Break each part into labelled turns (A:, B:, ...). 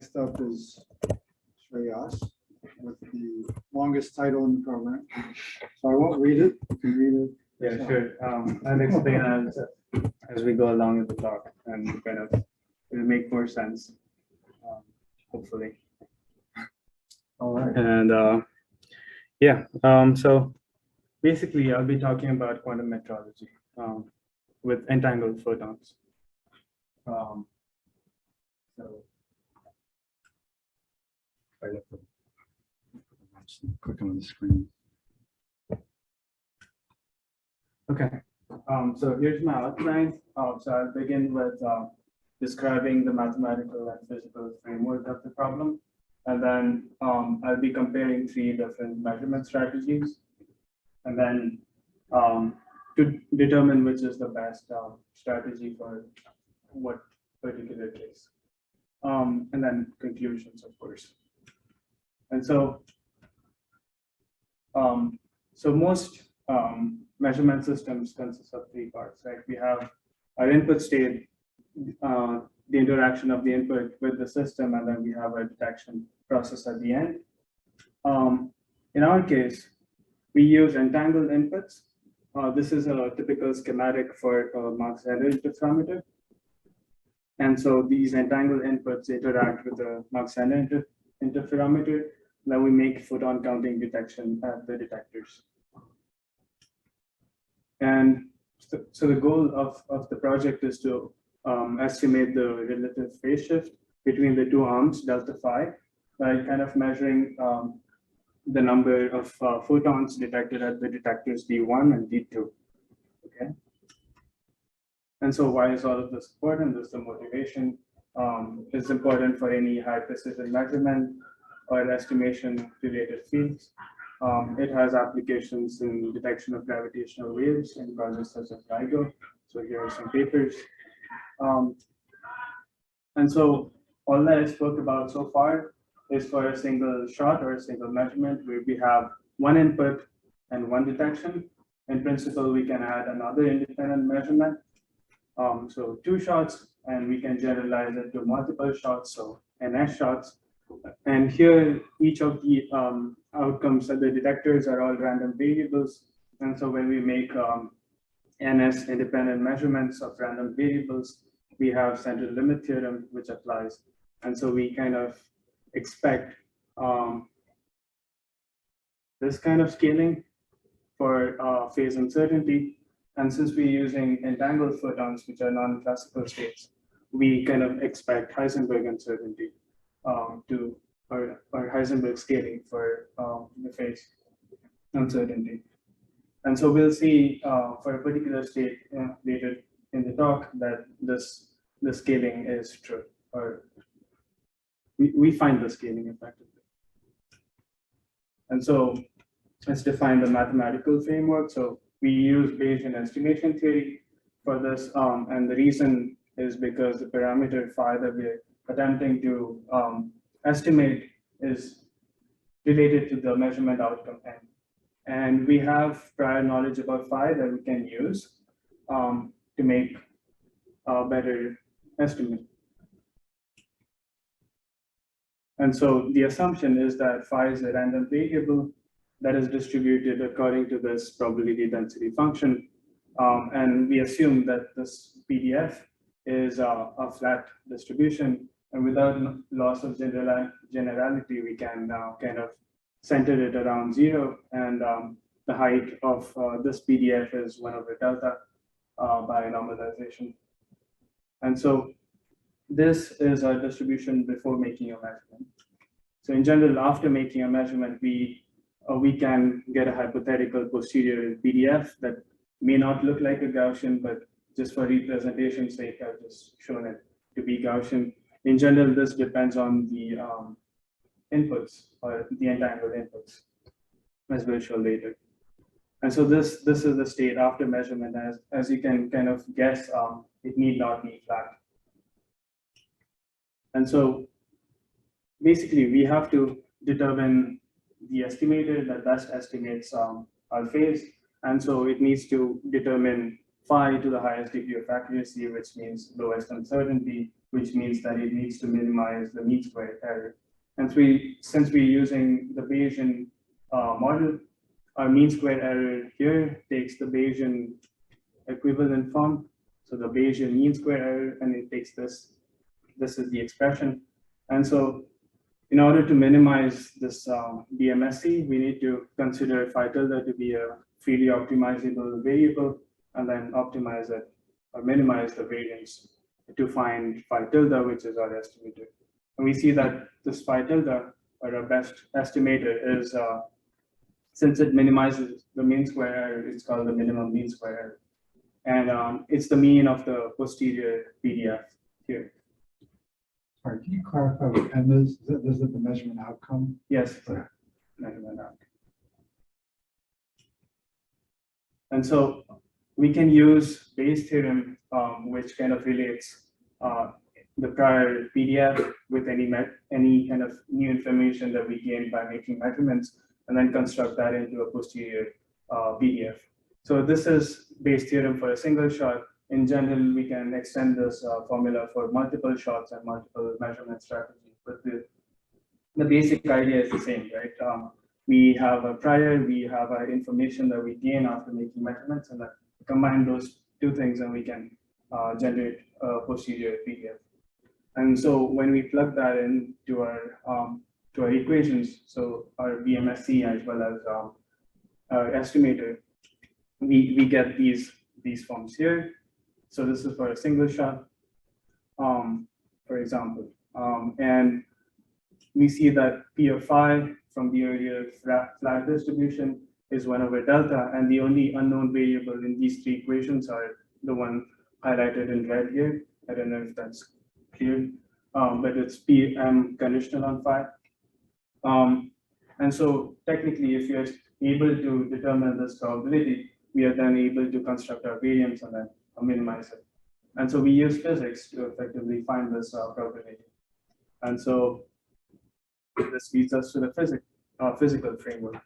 A: Next up is Shreyas with the longest title in the program. So I won't read it. You can read it.
B: Yeah, sure. I'll explain as we go along with the talk, and kind of it'll make more sense, hopefully.
A: All right.
B: And yeah, so basically, I'll be talking about quantum metrology with entangled photons. So
A: Click on the screen.
B: okay, so here's my outline. So I'll begin with describing the mathematical and physical framework of the problem. And then I'll be comparing three different measurement strategies. And then to determine which is the best strategy for what particular case. And then conclusions, of course. And so, most measurement systems consist of three parts, right? We have our input state, the interaction of the input with the system, and then we have a detection process at the end. In our case, we use entangled inputs. This is a typical schematic for a Mach-Zehnder Interferometer. And so these entangled inputs interact with the Mach-Zehnder Interferometer. Then we make photon counting detection at the detectors. And so the goal of the project is to estimate the relative phase shift between the two arms, delta phi, by kind of measuring the number of photons detected at the detectors D1 and D2. Okay. And so why is all of this important? This is the motivation. It's important for any high precision measurement or estimation related fields. It has applications in detection of gravitational waves in projects such as LIGO. So here are some papers. And so all that I spoke about so far is for a single shot or a single measurement where we have one input and one detection. In principle, we can add another independent measurement. So two shots, and we can generalize it to multiple shots, so NS shots. And here, each of the outcomes at the detectors are all random variables. And so when we make NS independent measurements of random variables, we have central limit theorem, which applies. And so we kind of expect this kind of scaling for phase uncertainty. And since we're using entangled photons, which are non-classical states, we kind of expect Heisenberg uncertainty or Heisenberg scaling for the phase uncertainty. And so we'll see for a particular state later in the talk that the scaling is true, or we find the scaling effectively. And so let's define the mathematical framework. So we use Bayesian estimation theory for this, and the reason is because the parameter phi that we're attempting to estimate is related to the measurement outcome n. And we have prior knowledge about phi that we can use to make a better estimate. And so the assumption is that phi is a random variable that is distributed according to this probability density function. And we assume that this PDF is a flat distribution. And without loss of generality, we can now kind of center it around 0. And the height of this PDF is 1/delta by normalization. And so this is a distribution before making a measurement. So in general, after making a measurement, we can get a hypothetical posterior PDF that may not look like a Gaussian, but just for representation's sake, I've just shown it to be Gaussian. In general, this depends on the inputs or the entangled inputs, as we'll show later. And so this is the state after measurement. As you can kind of guess, it need not be flat. And so basically, we have to determine the estimator that best estimates our phase. And so it needs to determine phi to the highest degree of accuracy, which means lowest uncertainty. which means that it needs to minimize the mean square error. And since we're using the Bayesian model, our mean square error here takes the Bayesian equivalent form. So the Bayesian mean square error, and it takes this. This is the expression. And so in order to minimize this BMSC, we need to consider phi tilde to be a freely optimizable variable, and then optimize it or minimize the variance to find phi tilde, which is our estimator. And we see that this phi tilde, or our best estimator, is since it minimizes the mean square error, it's called the minimum mean square error. And it's the mean of the posterior PDF here.
A: All right, can you clarify what M is? Is it the measurement outcome?
B: Yes.
A: Okay.
B: Measurement outcome. And so we can use Bayes' theorem, which kind of relates the prior PDF with any kind of new information that we gain by making measurements, and then construct that into a posterior PDF. So this is Bayes' theorem for a single shot. In general, we can extend this formula for multiple shots and multiple measurement strategies, but the basic idea is the same, right? We have a prior, we have our information that we gain after making measurements, and then combine those two things, and we can generate a posterior PDF. And so when we plug that into our equations, so our BMSC as well as our estimator, we get these forms here. So this is for a single shot, for example, and we see that P of phi from the earlier flat distribution is 1 over delta, and the only unknown variable in these three equations are the one highlighted in red here. I don't know if that's clear, but it's Pm conditional on phi. And so technically, if you're able to determine this probability, we are then able to construct our variance and then minimize it. And so we use physics to effectively find this probability. And so this leads us to the physical framework.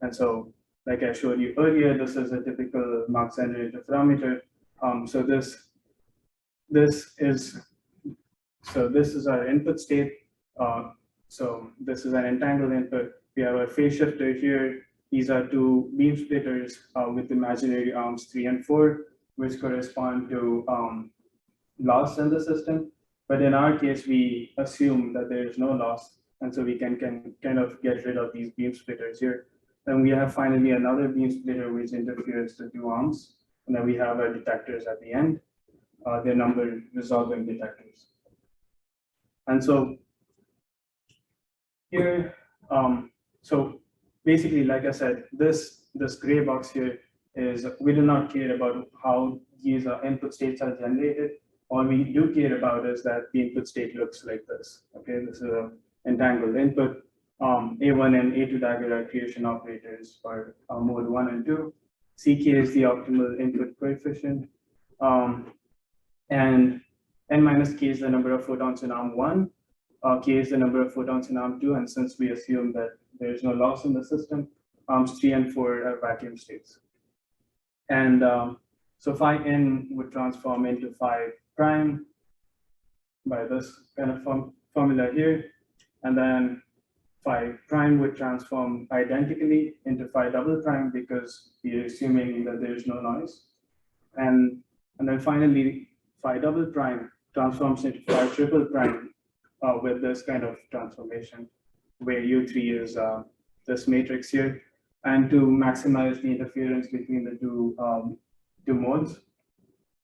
B: And so, like I showed you earlier, this is a typical Mach-Zehnder Interferometer. So this is our input state. So this is an entangled input. We have a phase shifter here. These are two beam splitters with imaginary arms 3 and 4, which correspond to loss in the system. But in our case, we assume that there is no loss. And so we can kind of get rid of these beam splitters here. Then we have finally another beam splitter which interferes the two arms. And then we have our detectors at the end. They're numbered resolving detectors. And so here, so basically, like I said, this gray box here is, we do not care about how these input states are generated. All we do care about is that the input state looks like this. Okay, this is an entangled input. A1 and A2 dagger are creation operators for mode 1 and 2. CK is the optimal input coefficient. And N minus K is the number of photons in arm 1. K is the number of photons in arm 2. And since we assume that there is no loss in the system, arms 3 and 4 are vacuum states. And so phi n would transform into phi prime by this kind of formula here. And then phi prime would transform identically into phi double prime because we are assuming that there is no noise. And then finally, phi double prime transforms into phi triple prime with this kind of transformation, where U3 is this matrix here. And to maximize the interference between the two modes,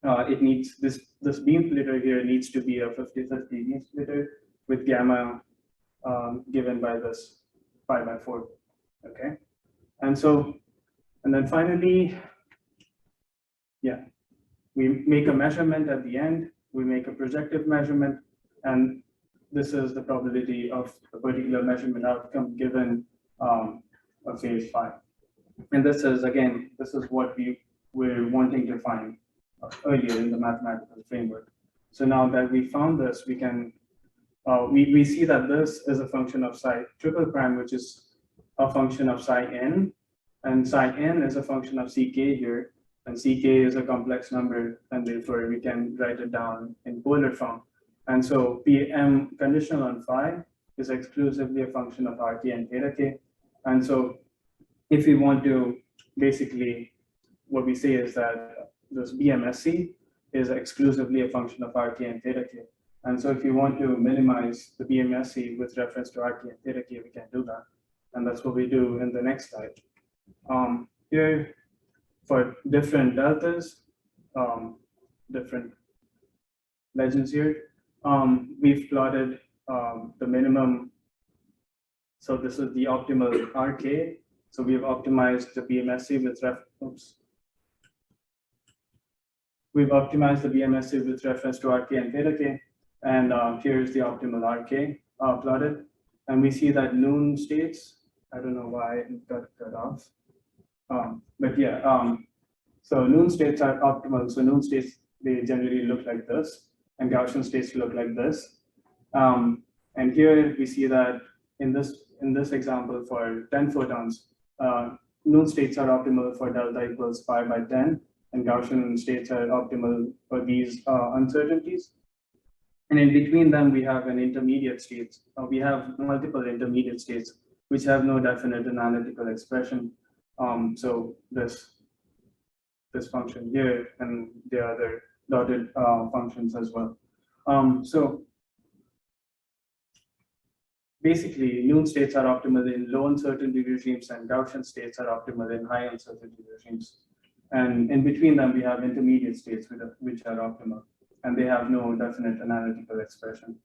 B: it needs this beam splitter here needs to be a 50-50 beam splitter with gamma given by this pi by 4. Okay, and then finally, yeah, we make a measurement at the end. We make a projective measurement, and this is the probability of a particular measurement outcome given a phase phi. And this is, again, this is what we were wanting to find earlier in the mathematical framework. So now that we found this, we can we see that this is a function of psi triple prime, which is a function of psi n, and psi n is a function of ck here, and ck is a complex number, and therefore we can write it down in polar form. And so PM conditional on phi is exclusively a function of RK and theta k. And so if we want to basically, what we say is that this BMSC is exclusively a function of RK and theta k. And so if you want to minimize the BMSC with reference to RK and theta k, we can do that. And that's what we do in the next slide. Here, for different deltas, different legends here, we've plotted the minimum. So this is the optimal RK. So we've optimized the BMSC with We've optimized the BMSC with reference to RK and theta k. And here's the optimal RK plotted. And we see that noon states, I don't know why it got cut off. But yeah, so noon states are optimal. So noon states, they generally look like this, and Gaussian states look like this. And here we see that in this example for 10 photons, noon states are optimal for delta equals pi by 10, and Gaussian states are optimal for these uncertainties. And in between them, we have an intermediate states. We have multiple intermediate states which have no definite analytical expression. So this function here and the other dotted functions as well. So basically, noon states are optimal in low uncertainty regimes, and Gaussian states are optimal in high uncertainty regimes. And in between them, we have intermediate states which are optimal, and they have no definite analytical expression.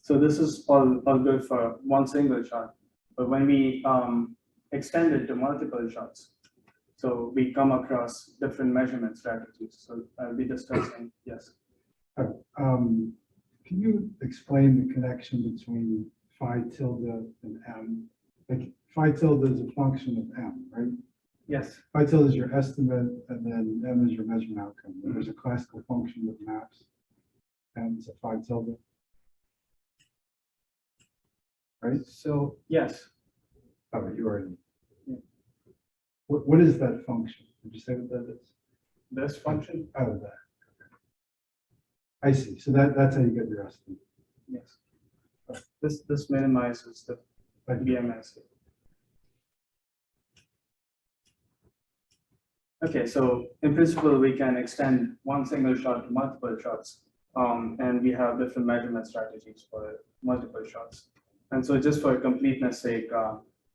B: So this is all good for one single shot. But when we extend it to multiple shots, so we come across different measurement strategies. So I'll be discussing, yes.
A: Can you explain the connection between phi tilde and m? Like phi tilde is a function of m, right?
B: Yes.
A: Phi tilde is your estimate, and then m is your measurement outcome. And there's a classical function that maps m to phi tilde. Right?
B: So yes.
A: Oh, you already.
B: Yeah.
A: What is that function? Did you say what that is?
B: This function?
A: Oh, that. I see. So that's how you get your estimate.
B: Yes. This minimizes the BMS. Okay, so in principle, we can extend one single shot to multiple shots, and we have different measurement strategies for multiple shots. And so just for completeness sake,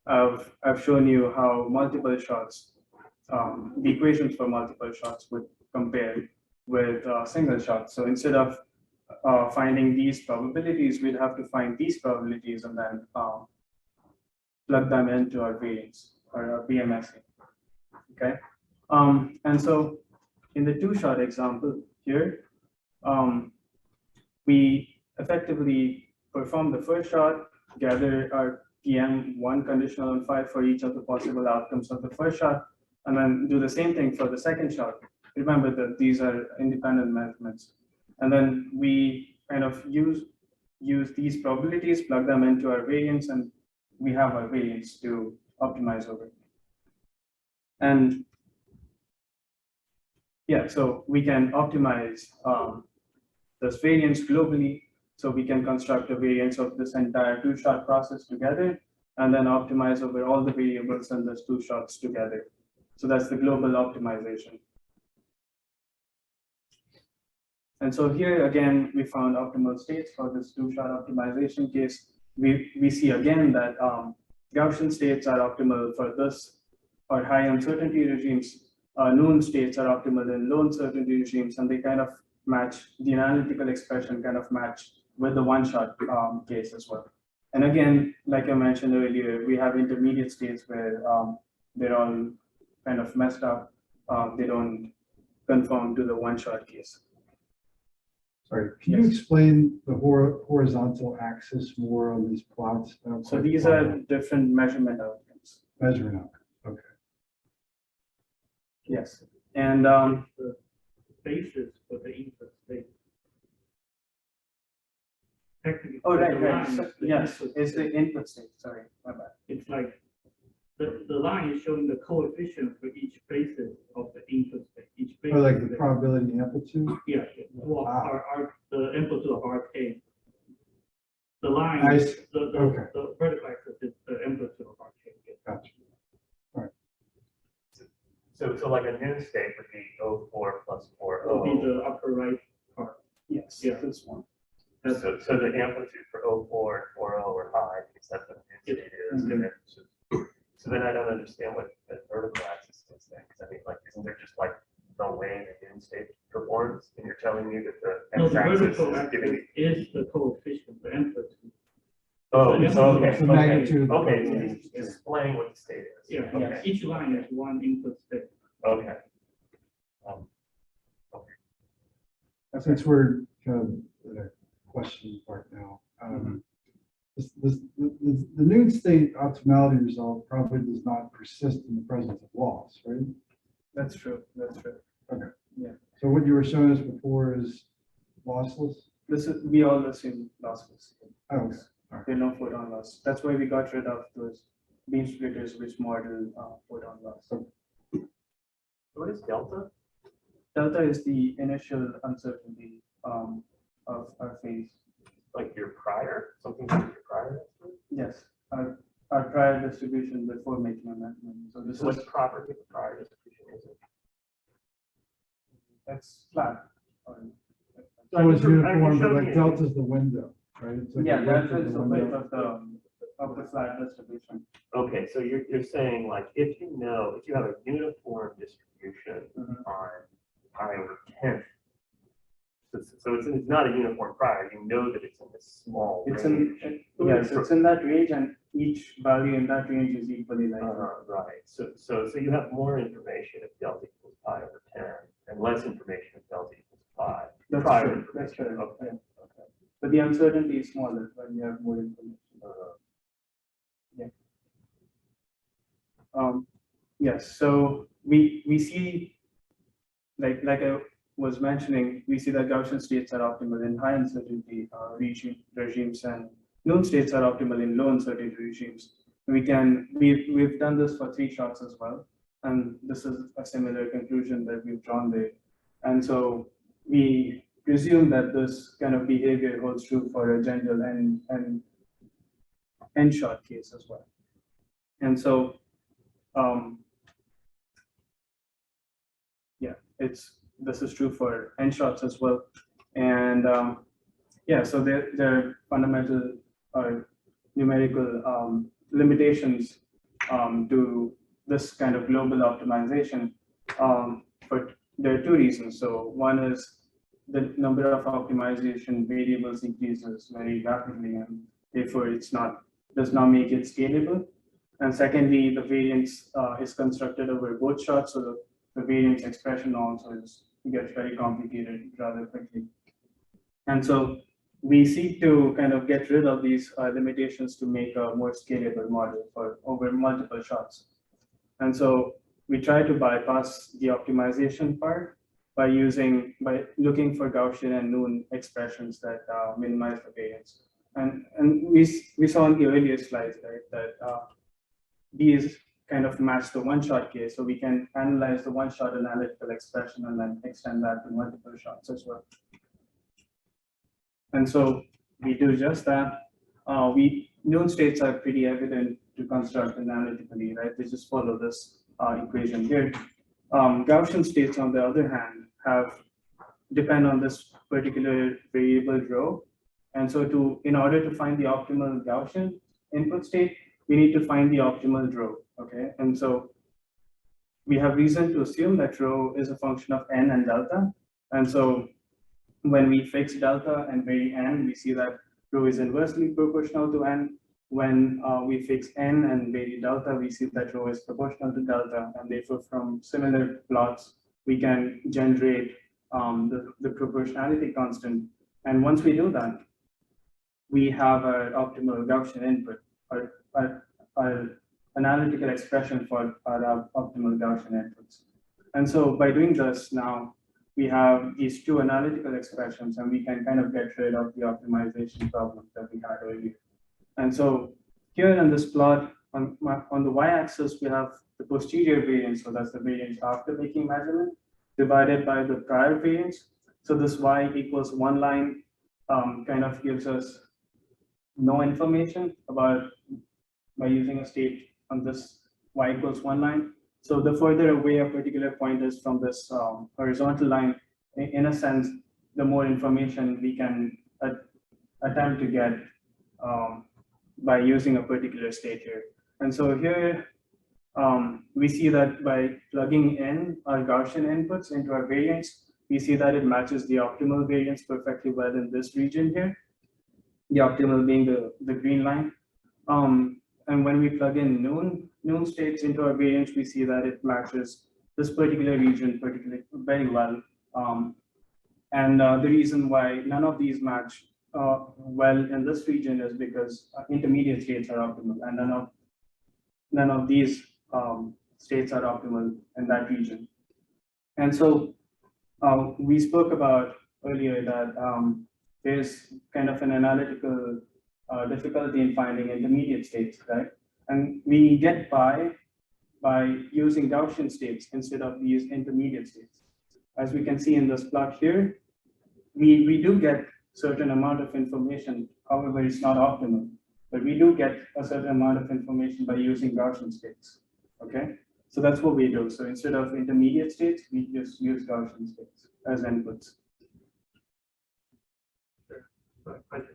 B: I've shown you how multiple shots, the equations for multiple shots would compare with single shots. So instead of finding these probabilities, we'd have to find these probabilities and then plug them into our variance or our BMSC. Okay. And so in the two-shot example here, we effectively perform the first shot, gather our PM1 conditional on phi for each of the possible outcomes of the first shot, and then do the same thing for the second shot. Remember that these are independent measurements. And then we kind of use these probabilities, plug them into our variance, and we have our variance to optimize over. And yeah, so we can optimize this variance globally. So we can construct a variance of this entire two-shot process together, and then optimize over all the variables in those two shots together. So that's the global optimization. And so here again, we found optimal states for this two-shot optimization case. We see again that Gaussian states are optimal for this or high uncertainty regimes. Noon states are optimal in low uncertainty regimes, and they kind of match the analytical expression, kind of match with the one-shot case as well. And again, like I mentioned earlier, we have intermediate states where they're all kind of messed up. They don't conform to the one-shot case.
A: Sorry, can you explain the horizontal axis more on these plots?
B: So these are different measurement outcomes.
A: Measurement outcomes, okay.
B: Yes, and
C: the basis for the input state. Technically,
B: oh, right,
C: the
B: right.
C: line
B: So,
C: is the
B: yes,
C: input
B: it's the
C: state.
B: input state. Sorry, my bad.
C: It's like the line is showing the coefficient for each basis of the input state. Each
A: Or
C: basis.
A: like the probability amplitude?
C: Yeah, yeah. Well, the amplitude of RK. The
A: I
C: line,
A: see. Okay.
C: the vertical axis is the amplitude of RK.
A: Gotcha.
D: So like a new state would be 04 plus 40.
C: Will be the upper right part.
B: Yes,
C: Yeah.
B: this one.
D: So the amplitude for 04 and 40 are high because that's what a new state is.
B: Mhm.
D: And then, so then I don't understand what the vertical axis is then. Because I mean, like, isn't there just like the way the new state performs? And you're telling me that the
C: No, the
D: x-axis
C: vertical
D: is giving
C: axis is the coefficient, the amplitude.
D: Oh,
C: the
D: so okay,
A: The magnitude.
D: okay, so it's displaying what the state is.
C: Yeah,
D: Okay.
C: yeah. Each line is one input state.
D: Okay.
A: Since we're kind of in a question part now, the new state optimality result probably does not persist in the presence of loss, right?
B: That's true. That's true.
A: So what you were showing us before is lossless?
B: This is, we all assume lossless.
A: Oh, okay.
B: There are no photon loss. That's why we got rid of those beam splitters which model photon loss.
D: What is delta?
B: Delta is the initial uncertainty of our phase.
D: Like your prior, something like your prior estimate?
B: Yes, our prior distribution before making amendment. So this
D: So
B: is
D: what property of the prior distribution is it?
B: that's flat.
A: So it's
D: I'm
A: uniform, but
D: showing
A: like
D: you-
A: delta's the window, right? It's like
B: Yeah,
A: the
B: that
A: width
B: is
A: of
B: the
A: window.
B: width of the flat distribution.
D: Okay, so you're saying like if you have a uniform distribution
B: Mhm.
D: on pi over 10, so it's not a uniform prior, you know that it's in this small
B: It's
D: range.
B: in, yes, it's in that range and each value in that range is equally likely.
D: Right, so you have more information if delta equals pi over 10 and less information if delta equals pi.
B: That's
D: Prior
B: true, that's
D: information.
B: correct,
D: Okay,
B: yeah.
D: okay.
B: But the uncertainty is smaller when you have more information. Yes, so we see, like I was mentioning, we see that Gaussian states are optimal in high uncertainty regimes and known states are optimal in low uncertainty regimes. We've done this for 3 shots as well, and this is a similar conclusion that we've drawn there. And so we presume that this kind of behavior holds true for a general N shot case as well. And so this is true for N shots as well. And yeah, so there are fundamental numerical limitations to this kind of global optimization. There are 2 reasons. So one is the number of optimization variables increases very rapidly, and therefore does not make it scalable. And secondly, the variance is constructed over both shots, so the variance expression also gets very complicated rather quickly. And so we seek to kind of get rid of these limitations to make a more scalable model for over multiple shots. And so we try to bypass the optimization part by looking for Gaussian and known expressions that minimize the variance. And we saw in the earlier slides, right, that these kind of match the one-shot case, so we can analyze the one-shot analytical expression and then extend that to multiple shots as well. And so we do just that. Known states are pretty evident to construct analytically, right? They just follow this equation here. Gaussian states, on the other hand, depend on this particular variable rho. And so in order to find the optimal Gaussian input state, we need to find the optimal rho, okay? And so we have reason to assume that rho is a function of n and delta. And so when we fix delta and vary n, we see that rho is inversely proportional to n. When we fix n and vary delta, we see that rho is proportional to delta. And therefore, from similar plots, we can generate the proportionality constant. And once we do that, we have our optimal Gaussian input, our analytical expression for our optimal Gaussian inputs. And so by doing this now, we have these 2 analytical expressions, and we can kind of get rid of the optimization problem that we had earlier. And so here in this plot on the y-axis, we have the posterior variance, so that's the variance after making measurement, divided by the prior variance. So this y equals one line kind of gives us no information about by using a state on this y equals one line. So the further away a particular point is from this horizontal line, in a sense, the more information we can attempt to get by using a particular state here. And so here we see that by plugging in our Gaussian inputs into our variance, we see that it matches the optimal variance perfectly well in this region here, the optimal being the green line. And when we plug in known states into our variance, we see that it matches this particular region particularly very well. And the reason why none of these match well in this region is because intermediate states are optimal, and none of these states are optimal in that region. And so we spoke about earlier that there's kind of an analytical difficulty in finding intermediate states, right? And we get by using Gaussian states instead of these intermediate states. As we can see in this plot here, we do get certain amount of information, however, it's not optimal, but we do get a certain amount of information by using Gaussian states, okay? So that's what we do. So instead of intermediate states, we just use Gaussian states as inputs.
C: But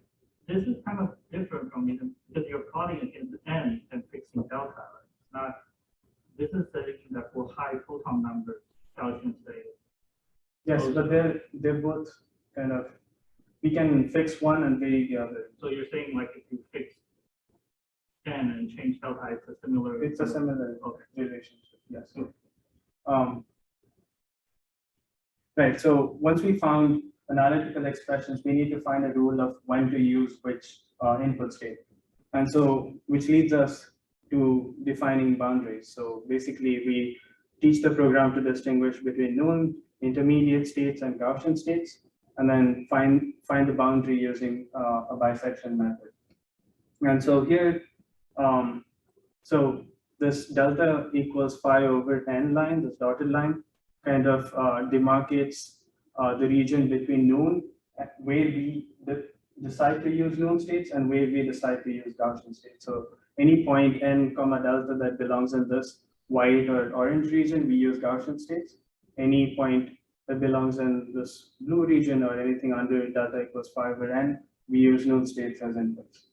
C: this is kind of different from it because you're plotting against n and fixing delta. Right? It's not. This is saying that for high photon number, Gaussian state.
B: Yes, but they're both kind of, we can fix one and vary the other.
C: So you're saying like if you fix n and change delta, it's a similar.
B: It's a similar relationship. Yes. Right. So once we found analytical expressions, we need to find a rule of when to use which input state. And so, which leads us to defining boundaries. So basically, we teach the program to distinguish between known intermediate states and Gaussian states, and then find the boundary using a bisection method. And so here, so this delta equals phi over n line, this dotted line, kind of demarcates the region between known, where we decide to use known states and where we decide to use Gaussian states. So any point n comma delta that belongs in this white or orange region, we use Gaussian states. Any point that belongs in this blue region or anything under delta equals phi over n, we use known states as inputs.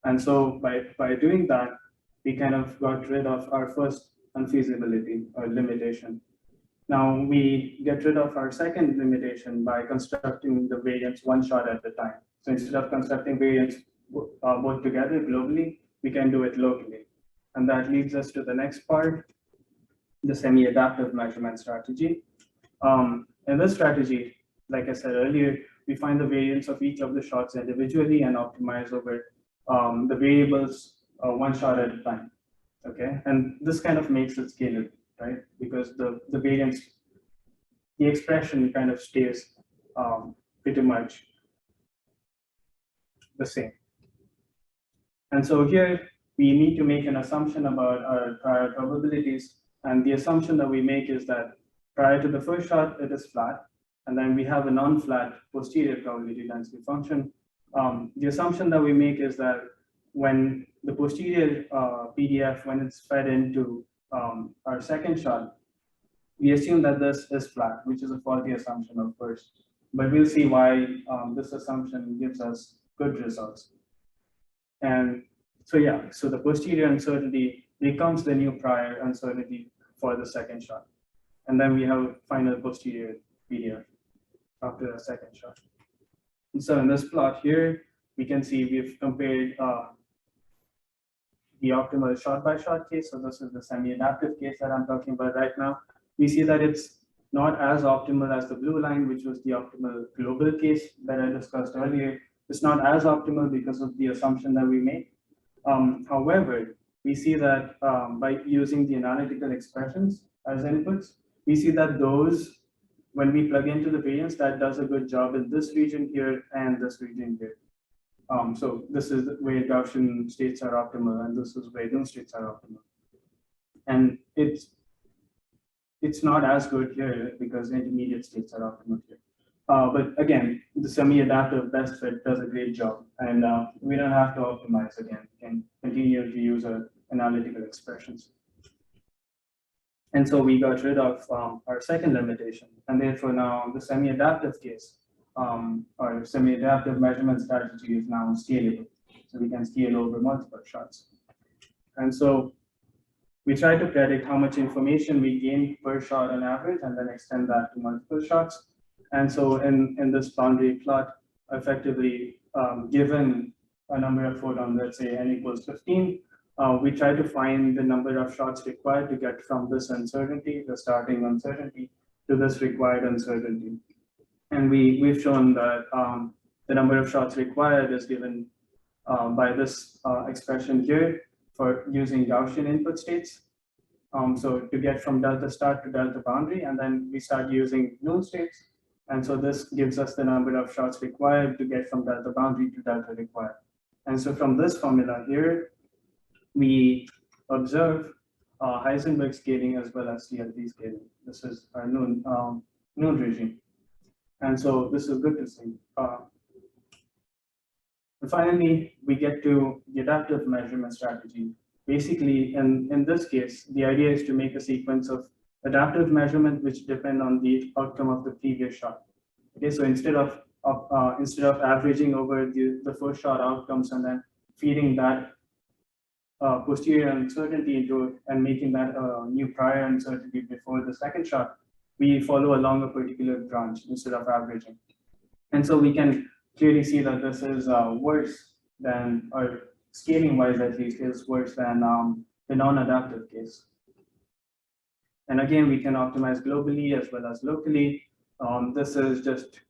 B: And so by doing that, we kind of got rid of our first unfeasibility or limitation. Now we get rid of our second limitation by constructing the variance one shot at a time. So instead of constructing variance both together globally, we can do it locally. And that leads us to the next part, the semi-adaptive measurement strategy. In this strategy, like I said earlier, we find the variance of each of the shots individually and optimize over the variables one shot at a time. Okay, and this kind of makes it scalable, right? Because the variance, the expression kind of stays pretty much the same. And so here we need to make an assumption about our prior probabilities. And the assumption that we make is that prior to the first shot, it is flat. And then we have a non-flat posterior probability density function. The assumption that we make is that when the posterior PDF, when it's fed into our second shot, we assume that this is flat, which is a faulty assumption, of course. But we'll see why this assumption gives us good results. And so yeah, so the posterior uncertainty becomes the new prior uncertainty for the second shot. And then we have final posterior PDF after the second shot. And so in this plot here, we can see we've compared the optimal shot-by-shot case. So this is the semi-adaptive case that I'm talking about right now. We see that it's not as optimal as the blue line, which was the optimal global case that I discussed earlier. It's not as optimal because of the assumption that we made. However, we see that by using the analytical expressions as inputs, we see that those, when we plug into the variance, that does a good job in this region here and this region here. So this is where Gaussian states are optimal, and this is where known states are optimal. And it's not as good here because intermediate states are optimal here. But again, the semi-adaptive best fit does a great job, and we don't have to optimize again. We can continue to use our analytical expressions. And so we got rid of our second limitation, and therefore now the semi-adaptive case or semi-adaptive measurement strategy is now scalable. So we can scale over multiple shots. And so we try to predict how much information we gain per shot on average and then extend that to multiple shots. And so in this boundary plot, effectively given a number of photons, let's say n equals 15, we try to find the number of shots required to get from this uncertainty, the starting uncertainty, to this required uncertainty. And we've shown that the number of shots required is given by this expression here for using Gaussian input states. So to get from delta start to delta boundary, and then we start using known states. And so this gives us the number of shots required to get from delta boundary to delta required. And so from this formula here, we observe Heisenberg scaling as well as CLT scaling. This is our known regime. And so this is good to see. And finally, we get to the adaptive measurement strategy. Basically, in this case, the idea is to make a sequence of adaptive measurement which depend on the outcome of the previous shot. Okay, so instead of averaging over the first shot outcomes and then feeding that posterior uncertainty into it and making that new prior uncertainty before the second shot, we follow along a particular branch instead of averaging. And so we can clearly see that this is worse than, or scaling wise at least, is worse than the non-adaptive case. And again, we can optimize globally as well as locally. This is just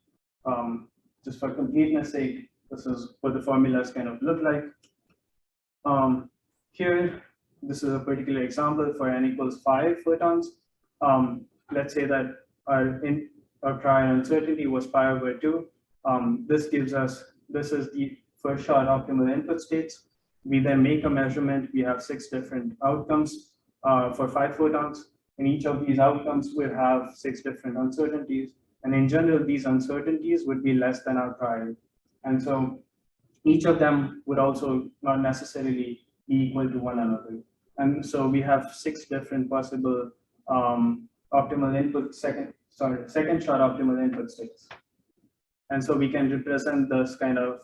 B: for completeness sake, this is what the formulas kind of look like. Here, this is a particular example for n equals 5 photons. Let's say that our prior uncertainty was pi over 2. This gives us, this is the first shot optimal input states. We then make a measurement. We have 6 different outcomes for 5 photons. And each of these outcomes will have 6 different uncertainties. And in general, these uncertainties would be less than our prior. And so each of them would also not necessarily be equal to one another. And so we have 6 different possible optimal input, second shot optimal input states. And so we can represent this kind of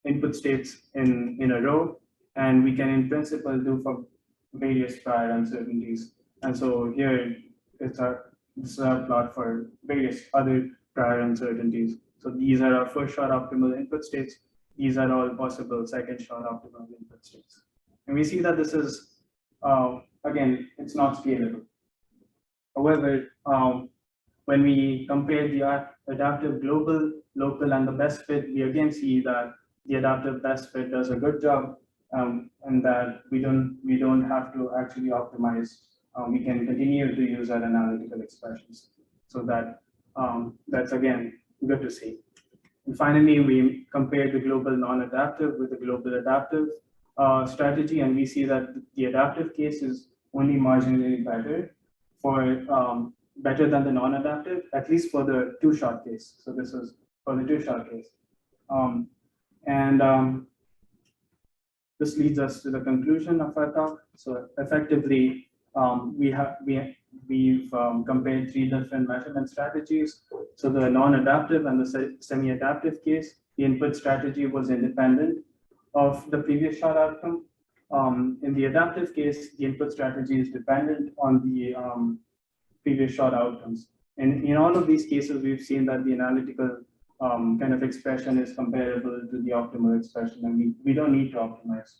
B: input states in a row, and we can in principle do for various prior uncertainties. And so here this is our plot for various other prior uncertainties. So these are our first shot optimal input states. These are all possible second shot optimal input states. And we see that this is, again, it's not scalable. However, when we compare the adaptive global, local, and the best fit, we again see that the adaptive best fit does a good job, and that we don't have to actually optimize. We can continue to use our analytical expressions. So that's again good to see. And finally, we compare the global non-adaptive with the global adaptive strategy, and we see that the adaptive case is only marginally better better than the non-adaptive, at least for the 2-shot case. So this is for the 2-shot case. This leads us to the conclusion of our talk. So effectively, we've compared 3 different measurement strategies. So the non-adaptive and the semi-adaptive case, the input strategy was independent of the previous shot outcome. In the adaptive case, the input strategy is dependent on the previous shot outcomes. And in all of these cases, we've seen that the analytical kind of expression is comparable to the optimal expression, and we don't need to optimize.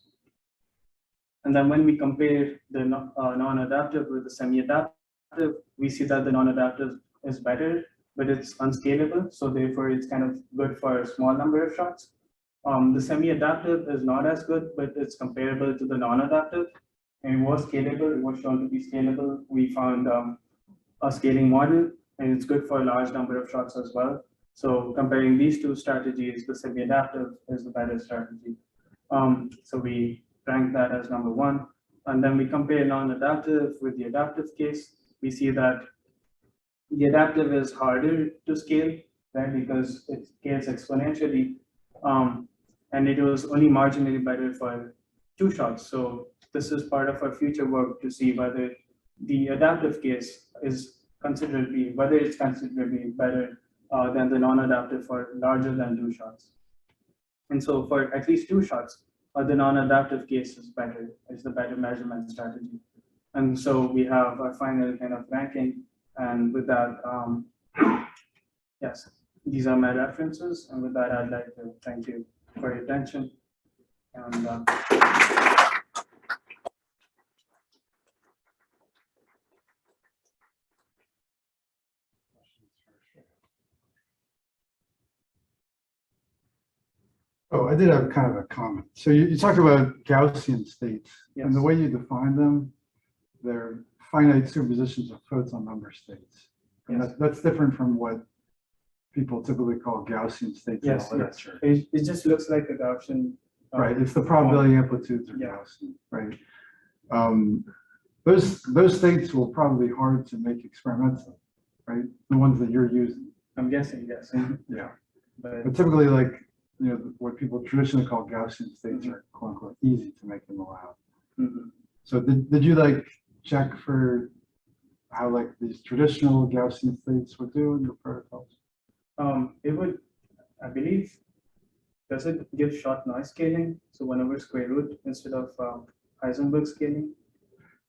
B: And then when we compare the non-adaptive with the semi-adaptive, we see that the non-adaptive is better, but it's unscalable. So therefore, it's kind of good for a small number of shots. The semi-adaptive is not as good, but it's comparable to the non-adaptive. And it was scalable, it was shown to be scalable. We found a scaling model, and it's good for a large number of shots as well. So comparing these two strategies, the semi-adaptive is the better strategy. So we rank that as number one. And then we compare non-adaptive with the adaptive case. We see that the adaptive is harder to scale, right? Because it scales exponentially. And it was only marginally better for 2 shots. So this is part of our future work to see whether the adaptive case is considerably better than the non-adaptive for larger than 2 shots. And so for at least 2 shots, the non-adaptive case is the better measurement strategy. And so we have our final kind of ranking. And with that, yes, these are my references. And with that, I'd like to thank you for your attention. And
A: Oh, I did have kind of a comment. So you talked about Gaussian states,
B: yes.
A: and the way you define them, they're finite superpositions of photon number states. And
B: Yes.
A: that's different from what people typically call Gaussian states in
B: Yes,
A: the literature.
B: it just looks like a Gaussian.
A: Right, it's the probability amplitudes are
B: Yeah.
A: Gaussian, right? Those states will probably be hard to make experimentally, right? The ones that you're using,
B: I'm guessing, yes.
A: yeah.
B: But
A: But typically, like, you know, what people traditionally call Gaussian states are quote unquote easy to make them allowed.
B: mhm.
A: So did you like check for how like these traditional Gaussian states would do in your protocols?
B: It would, I believe, does it give short noise scaling? So 1 over square root instead of Heisenberg scaling?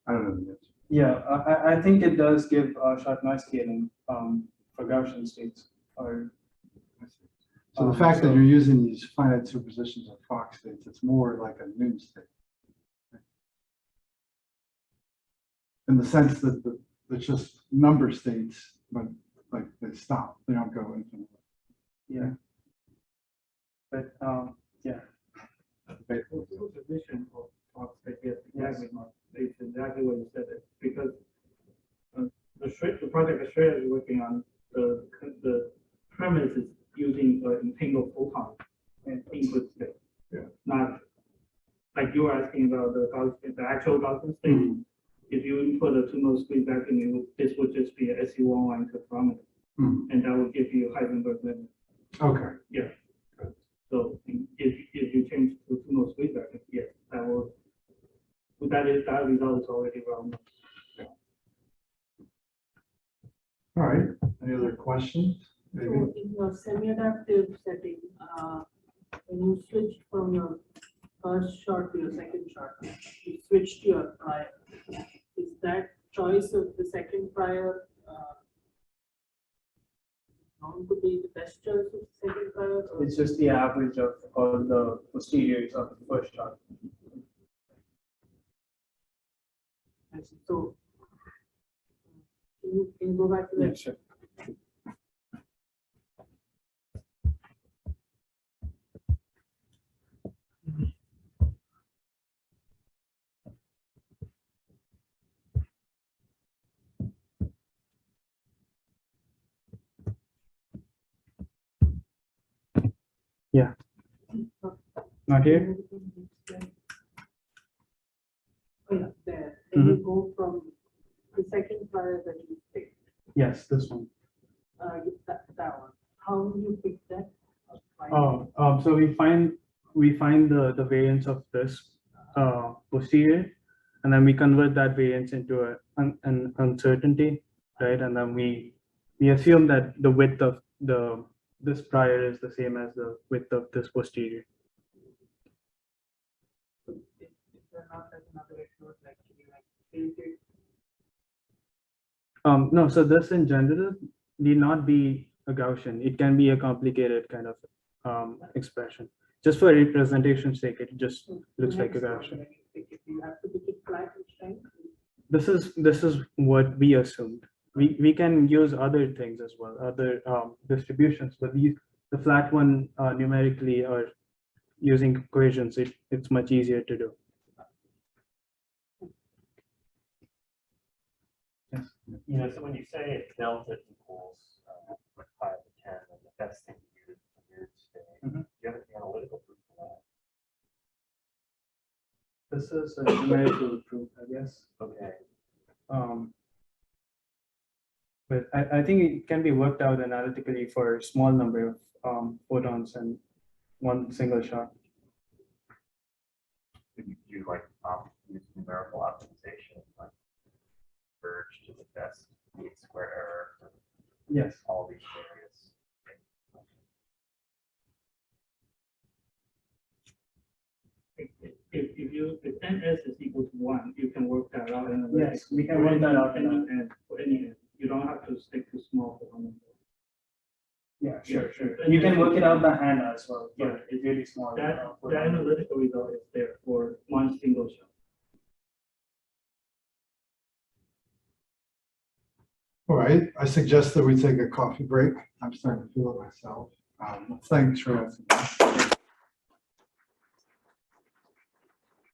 A: I don't know yet.
B: Yeah, I think it does give short noise scaling for Gaussian states. Or
A: So the fact that you're using these finite superpositions of Fock states, it's more like a Newton state. In the sense that it's just number states, but like they stop, they don't go infinitely.
B: yeah, but yeah,
C: The superposition of Fock space, yes, exactly, Mark. It's exactly what you said, because the project that Shreyas is working on, the premise is using entangled photon and input state.
A: Yeah.
C: Not like you were asking about the actual Gaussian state.
A: Mhm.
C: If you input a 2-mode squeeze vacuum, this would just be a SU11 interferometer,
A: Mhm.
C: and that would give you Heisenberg limit.
A: Okay.
C: Yeah. So if you change to 2-mode squeeze vacuum, yes, that result is already well known.
A: All right. Any other questions?
E: So
A: Maybe?
E: in your semi-adaptive setting, when you switched from your first shot to your second shot, you switched to your prior. Is that choice of the second prior known to be the best choice of the second prior? Or
B: it's just the average of all the posteriors of the first shot.
E: so can you go back to
B: Yeah,
E: that?
B: sure. Yeah. Not here?
E: Oh, yeah, there. Then you go from the second prior that you picked,
B: Yes, this one.
E: that one. How will you pick that?
B: So we find the variance of this posterior, and then we convert that variance into an uncertainty, right? And then we assume that the width of this prior is the same as the width of this posterior.
E: Is there not like another way to actually like take it?
B: No, so this in general need not be a Gaussian. It can be a complicated kind of expression. Just for representation's sake, it just looks like a Gaussian.
E: When you pick it, you have to pick it flat each time.
B: This is what we assumed. We can use other things as well, other distributions, but the flat one numerically or using equations, it's much easier to do. Yes.
D: You know, so when you say delta equals like 5 to 10, and the best thing to use for weird state.
B: Mhm.
D: Do you have any analytical proof for that?
B: This is a numerical proof, I guess.
D: Okay.
B: But I think it can be worked out analytically for a small number of photons and one single shot.
D: If you do like use numerical optimization, like merge to the best mean square error for
B: Yes.
D: all these various.
C: If NS is equal to 1, you can work that out.
B: Yes, we can work that out.
C: For any n, you don't have to stick to small photon number.
B: Yeah, sure.
C: sure.
B: You can work it out by hand as well.
C: Yeah.
B: But it's really small.
C: That the analytical result is there for one single shot.
A: All right, I suggest that we take a coffee break. I'm starting to feel it myself. Thanks, Shreyas.